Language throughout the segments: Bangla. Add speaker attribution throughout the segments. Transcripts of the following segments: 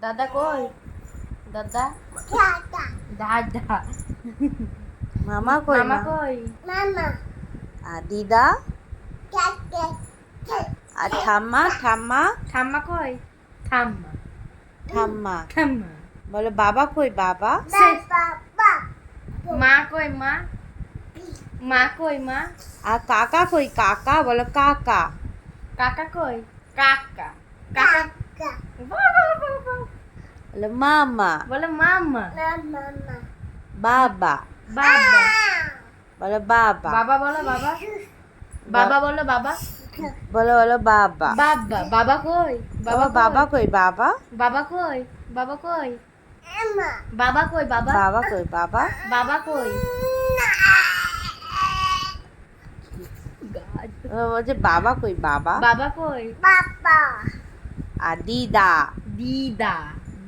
Speaker 1: দাদা কই? দাদা দাদা
Speaker 2: মামা কই?
Speaker 1: মামা কই?
Speaker 2: আর দিদা? আর ঠাম্মা? ঠাম্মা?
Speaker 1: ঠাম্মা কই? ঠাম্মা
Speaker 2: ঠাম্মা।
Speaker 1: ঠাম্মা
Speaker 2: বলো বাবা কই? বাবা?
Speaker 1: মা কই? মা মা কই? মা
Speaker 2: আর কাকা কই? কাকা? বলো কাকা।
Speaker 1: কাকা কই? কাকা কাকা বাহ, বাহ, বাহ, বাহ।
Speaker 2: বলো মামা।
Speaker 1: বলো মামা
Speaker 2: বাবা।
Speaker 1: বাবা
Speaker 2: বলো বাবা।
Speaker 1: বাবা বলো বাবা বাবা বলো বাবা
Speaker 2: বলো বলো বাবা।
Speaker 1: বাবা বাবা কই?
Speaker 2: বাবা বাবা কই? বাবা?
Speaker 1: বাবা কই? বাবা কই? বাবা কই? বাবা
Speaker 2: বাবা কই? বাবা?
Speaker 1: বাবা কই?
Speaker 2: ও বলছে বাবা কই? বাবা?
Speaker 1: বাবা কই?
Speaker 2: আর দিদা?
Speaker 1: দিদা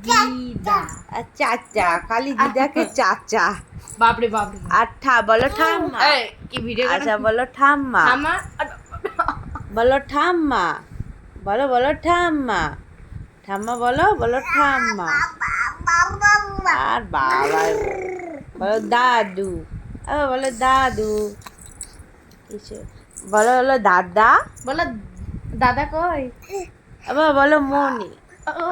Speaker 1: দিদা
Speaker 2: আর চাচা, খালি দিদাকে চাচা।
Speaker 1: বাপরে বাপরে
Speaker 2: আর বলো ঠাম্মা।
Speaker 1: এই কি ভিডিও
Speaker 2: আচ্ছা বলো ঠাম্মা।
Speaker 1: ঠাম্মা
Speaker 2: বলো ঠাম্মা। বলো বলো ঠাম্মা। ঠাম্মা বলো বলো ঠাম্মা। আর বাবা বলো দাদু। ও বলো দাদু। কিছু বলো বলো দাদা।
Speaker 1: বলো দাদা কই?
Speaker 2: আবার বলো মনি।
Speaker 1: ও